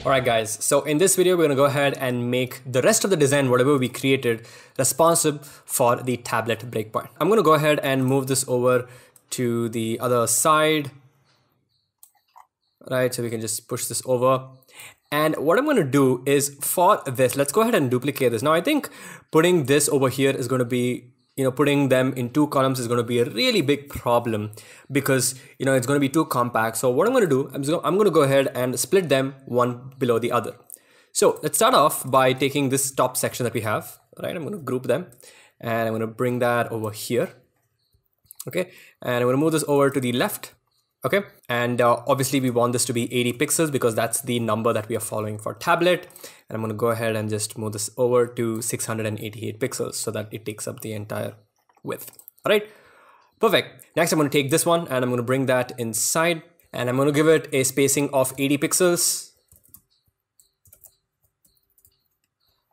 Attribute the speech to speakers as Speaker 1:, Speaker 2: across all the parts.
Speaker 1: Alright guys, so in this video we're going to go ahead and make the rest of the design, whatever we created, responsive for the tablet breakpoint. I'm going to go ahead and move this over to the other side. Right, so we can just push this over. And what I'm going to do is for this, let's go ahead and duplicate this. Now I think putting this over here is going to be, putting them in two columns is going to be a really big problem because, it's going to be too compact. So what I'm going to do, I'm going to go ahead and split them one below the other. So let's start off by taking this top section that we have, right? I'm going to group them and I'm going to bring that over here. Okay. And I'm going to move this over to the left. Okay. And obviously we want this to be 80 pixels because that's the number that we are following for tablet. And I'm going to go ahead and just move this over to 688 pixels so that it takes up the entire width. All right. Perfect. Next, I'm going to take this one and I'm going to bring that inside and I'm going to give it a spacing of 80 pixels.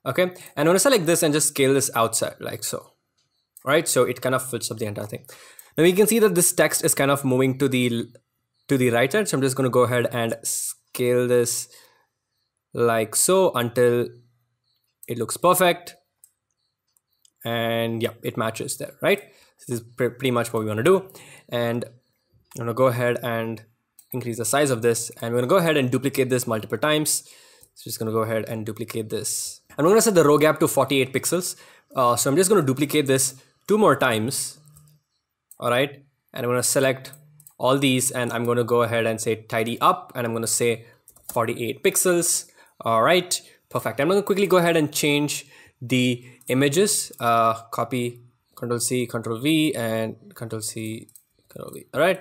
Speaker 1: Okay. And I'm going to select this and just scale this outside like so. All right. So it kind of fills up the entire thing. Now you can see that this text is kind of moving to the right side. So I'm just going to go ahead and scale this like so until it looks perfect. And yeah, it matches there, right? So this is pretty much what we want to do. And I'm going to go ahead and increase the size of this. And we're going to go ahead and duplicate this multiple times. So just going to go ahead and duplicate this. I'm going to set the row gap to 48 pixels. So I'm just going to duplicate this 2 more times. All right. And I'm going to select all these and I'm going to go ahead and say tidy up and I'm going to say 48 pixels. All right. Perfect. I'm going to quickly go ahead and change the images. Copy, Control C, Control V and Control C, Control V. All right.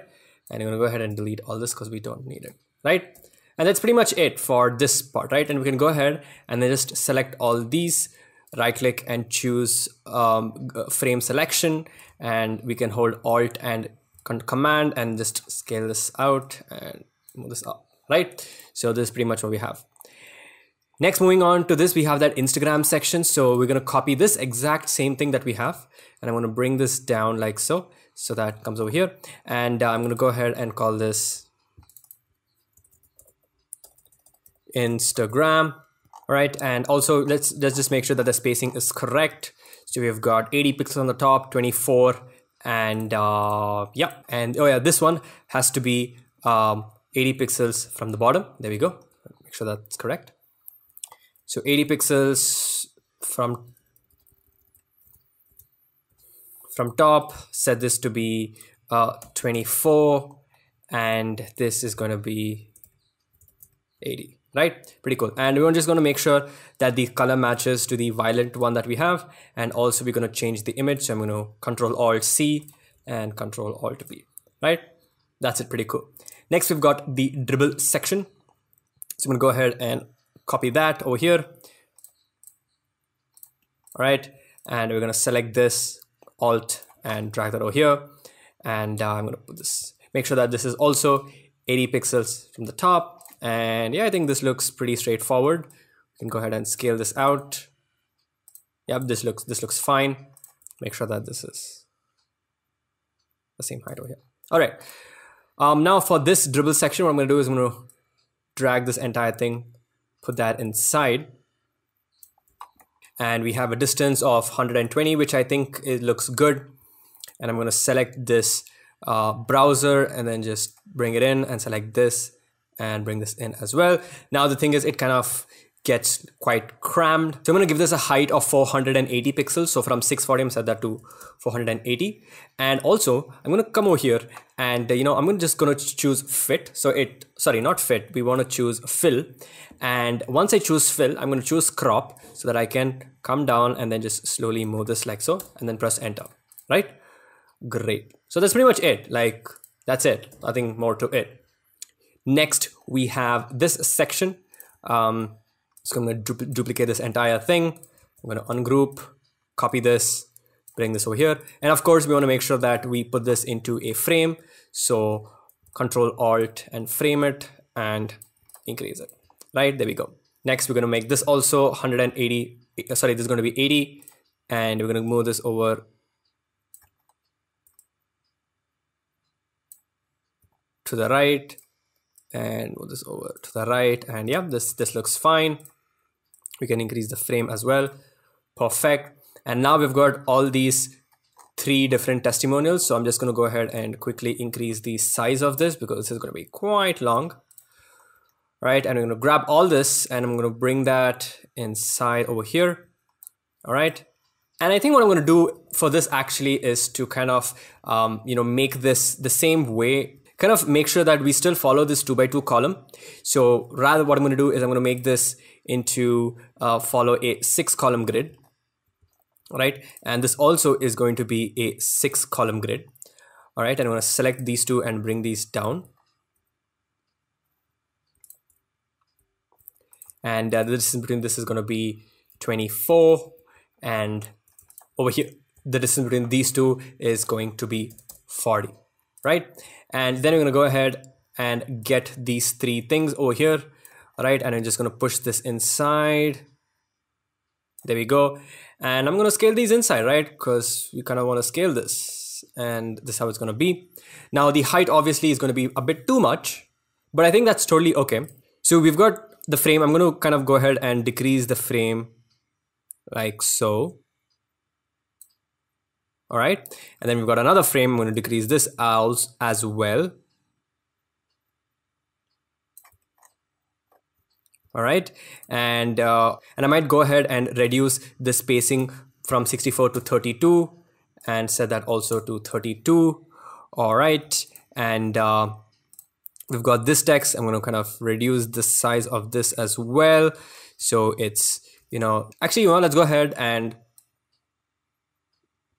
Speaker 1: And I'm going to go ahead and delete all this because we don't need it. Right. And that's pretty much it for this part. Right. And we can go ahead and then just select all these, right click and choose frame selection. And we can hold Alt and Command and just scale this out and move this up, right? So this is pretty much what we have. Next, moving on to this, we have that Instagram section. So we're going to copy this exact same thing that we have. And I'm going to bring this down like so. So that comes over here. And I'm going to go ahead and call this Instagram. All right. And also let's just make sure that the spacing is correct. So we've got 80 pixels on the top, 24 and yeah. And oh yeah, this one has to be 80 pixels from the bottom. There we go. Make sure that's correct. So 80 pixels from top, set this to be 24 and this is going to be 80. Right, pretty cool. And we're just going to make sure that the color matches to the violet one that we have. And also we're going to change the image. So I'm going to Control Alt C and Control Alt V. Right, that's it. Pretty cool. Next, we've got the dribble section. So I'm going to go ahead and copy that over here. All right, and we're going to select this Alt and drag that over here. And I'm going to put this, make sure that this is also 80 pixels from the top. And yeah, I think this looks pretty straightforward. We can go ahead and scale this out. Yep, this looks fine. Make sure that this is the same height over here. All right. Now for this dribble section, what I'm going to do is I'm going to drag this entire thing, put that inside. And we have a distance of 120, which I think it looks good. And I'm going to select this browser and then just bring it in and select this. And bring this in as well. Now the thing is, it kind of gets quite crammed. So I'm going to give this a height of 480 pixels. So from 640, I'm set that to 480. And also I'm going to come over here and, I'm just going to choose fit. So not fit. We want to choose fill. And once I choose fill, I'm going to choose crop so that I can come down and then just slowly move this like so, and then press enter, right? Great. So that's pretty much it. Like that's it. Nothing more to it. Next, we have this section. So I'm going to duplicate this entire thing. I'm going to ungroup, copy this, bring this over here. And of course, we want to make sure that we put this into a frame. So Control Alt and frame it and increase it. Right, there we go. Next, we're going to make this also 180. Sorry, this is going to be 80. And we're going to move this over to the right. and move this over to the right. And yeah, this looks fine. We can increase the frame as well. Perfect. And now we've got all these 3 different testimonials. So I'm just going to go ahead and quickly increase the size of this because this is going to be quite long. Right, and I'm going to grab all this and I'm going to bring that inside over here. All right, and I think what I'm going to do for this actually is to kind of make this the same way, kind of make sure that we still follow this 2x2 column. So rather what I'm going to do is I'm going to make this into follow a 6 column grid. All right, and this also is going to be a 6 column grid. All right, and I'm going to select these 2 and bring these down. And the distance between this is going to be 24, and over here the distance between these 2 is going to be 40, right? And then we're going to go ahead and get these 3 things over here, right? And I'm just going to push this inside. There we go. And I'm going to scale these inside, right? Because we kind of want to scale this, and this is how it's going to be. Now the height obviously is going to be a bit too much, but I think that's totally okay. So we've got the frame. I'm going to kind of go ahead and decrease the frame like so. All right, and then we've got another frame. I'm going to decrease this as well. All right, and I might go ahead and reduce the spacing from 64 to 32 and set that also to 32. All right, and we've got this text. I'm going to kind of reduce the size of this as well. So it's, actually, let's go ahead and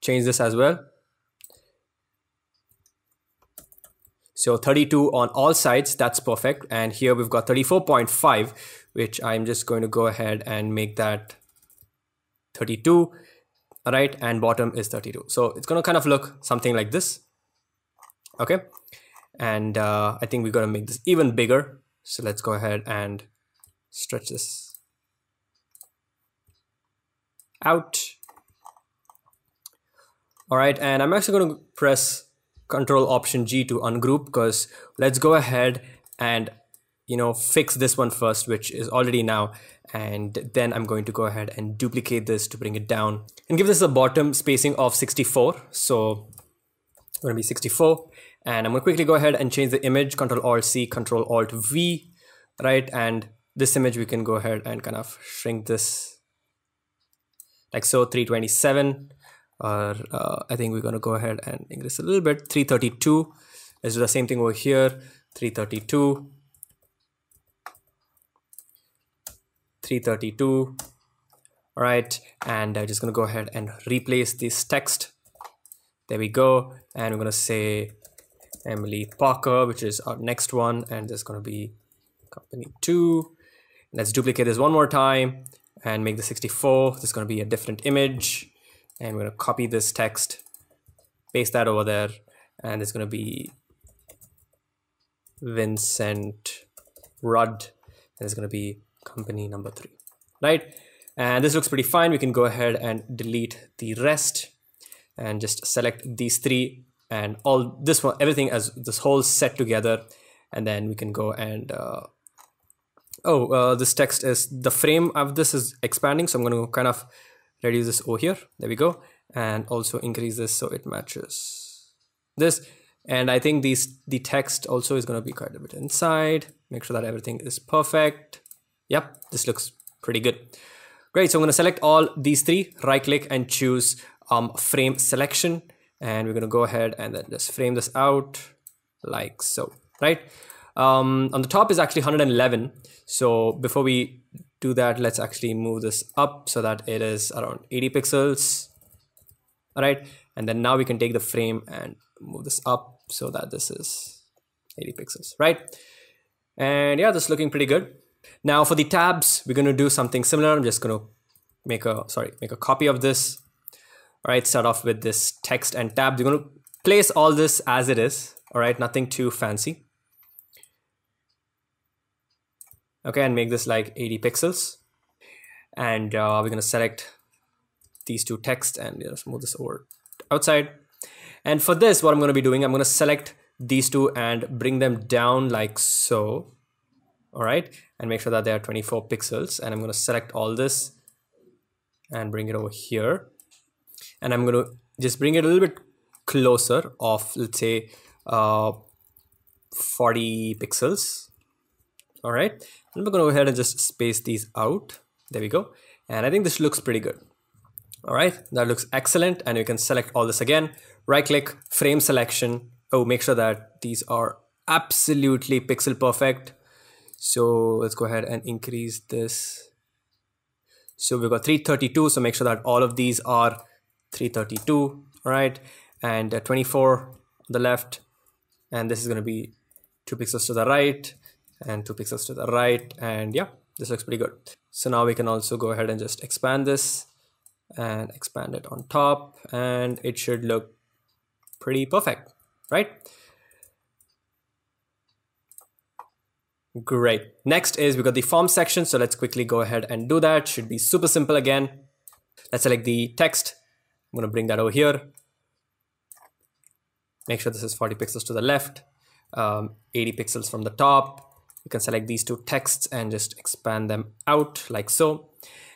Speaker 1: change this as well. So 32 on all sides, that's perfect. And here we've got 34.5, which I'm just going to go ahead and make that 32. All right, and bottom is 32. So it's going to kind of look something like this. Okay. And I think we're going to make this even bigger. So let's go ahead and stretch this out. All right, and I'm actually going to press Control Option G to ungroup, because let's go ahead and fix this one first, which is already now, and then I'm going to go ahead and duplicate this to bring it down and give this a bottom spacing of 64. So it's going to be 64, and I'm going to quickly go ahead and change the image. Control Alt C, Control Alt V, right? And this image we can go ahead and kind of shrink this like so, 327. Or I think we're going to go ahead and increase a little bit, 332. Let's do the same thing over here, 332, 332. All right, and I'm just going to go ahead and replace this text. There we go. And we're going to say Emily Parker, which is our next one, and there's going to be company 2. Let's duplicate this one more time and make the 64. This is going to be a different image. And we're going to copy this text, paste that over there, and it's going to be Vincent Rudd, and it's going to be company number 3, right? And this looks pretty fine. We can go ahead and delete the rest and just select these 3 and all this one, everything as this whole set together. And then we can go and this text is, the frame of this is expanding, so I'm going to kind of reduce this over here. There we go. And also increase this so it matches this. And I think the text also is going to be quite a bit inside. Make sure that everything is perfect. Yep, this looks pretty good. Great. So I'm going to select all these 3, right click and choose frame selection. And we're going to go ahead and then just frame this out like so, right? On the top is actually 111. So before we do that, let's actually move this up so that it is around 80 pixels. All right, and then now we can take the frame and move this up so that this is 80 pixels, right? And yeah, this is looking pretty good. Now for the tabs, we're going to do something similar. I'm just going to make a copy of this. All right, start off with this text and tab. We're going to place all this as it is. All right, nothing too fancy. Okay, and make this like 80 pixels. And we're going to select these 2 text and just move this over outside. And for this, what I'm going to be doing, I'm going to select these two and bring them down like so. All right, and make sure that they are 24 pixels. And I'm going to select all this and bring it over here. And I'm going to just bring it a little bit closer of, let's say, 40 pixels. All right, and we're going to go ahead and just space these out. There we go. And I think this looks pretty good. All right, that looks excellent. And you can select all this again, right click, frame selection. Oh, make sure that these are absolutely pixel perfect. So let's go ahead and increase this. So we've got 332. So make sure that all of these are 332. All right, and 24 on the left. And this is going to be 2 pixels to the right and 2 pixels to the right. And yeah, this looks pretty good. So now we can also go ahead and just expand this and expand it on top, and it should look pretty perfect, right? Great. Next is we got the form section. So let's quickly go ahead and do that. Should be super simple again. Let's select the text. I'm going to bring that over here. Make sure this is 40 pixels to the left, 80 pixels from the top. You can select these two texts and just expand them out like so.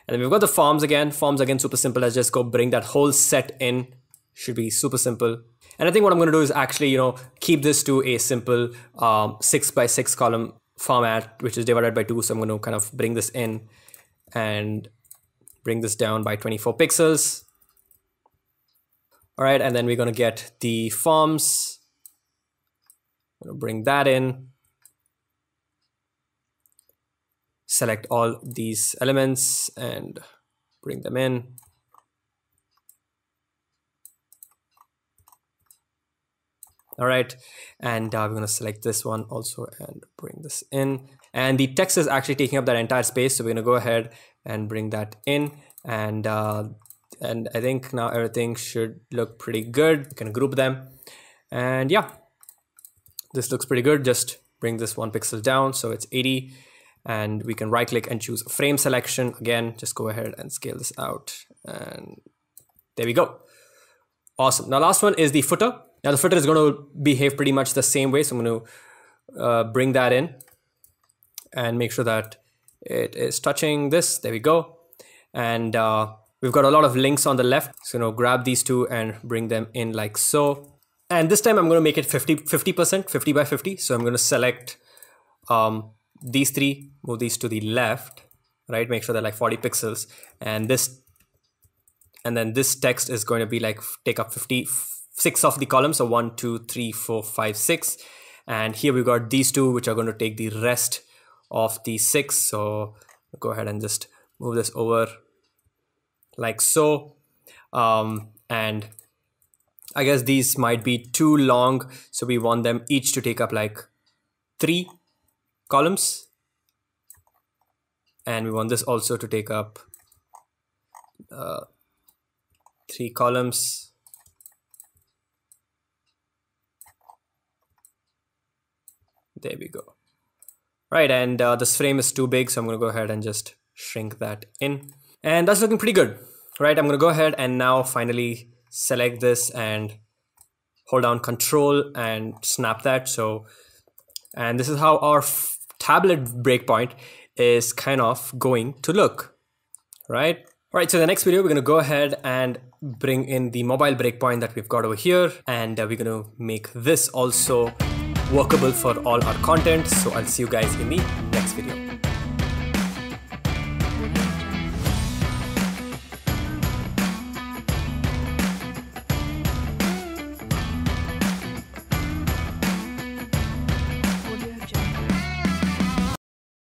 Speaker 1: And then we've got the forms again. Forms again, super simple. Let's just go bring that whole set in. Should be super simple. And I think what I'm going to do is actually, keep this to a simple 6 by 6 column format, which is divided by 2. So I'm going to kind of bring this in and bring this down by 24 pixels. All right, and then we're going to get the forms. I'm going to bring that in. Select all these elements and bring them in. All right, and we're going to select this one also and bring this in. And the text is actually taking up that entire space, so we're going to go ahead and bring that in. And I think now everything should look pretty good. You can group them, and yeah, this looks pretty good. Just bring this 1 pixel down so it's 80. And we can right click and choose frame selection. Again, just go ahead and scale this out. And there we go. Awesome. Now last one is the footer. Now the footer is going to behave pretty much the same way. So I'm going to bring that in and make sure that it is touching this. There we go. And we've got a lot of links on the left. So grab these two and bring them in like so. And this time I'm going to make it 50%, 50 by 50. So I'm going to select these three, move these to the left, right? Make sure they're like 40 pixels. And then this text is going to be like, take up 56 of the columns. So 1, 2, 3, 4, 5, 6. And here we've got these two, which are going to take the rest of the 6. So go ahead and just move this over like so. And I guess these might be too long. So we want them each to take up like 3 columns, and we want this also to take up 3 columns. There we go. Right, and this frame is too big, so I'm going to go ahead and just shrink that in, and that's looking pretty good. Right, I'm going to go ahead and now finally select this and hold down Control and snap that. So, and this is how our tablet breakpoint is kind of going to look, right? All right, so the next video, we're going to go ahead and bring in the mobile breakpoint that we've got over here. And we're going to make this also workable for all our content. So I'll see you guys in the next video.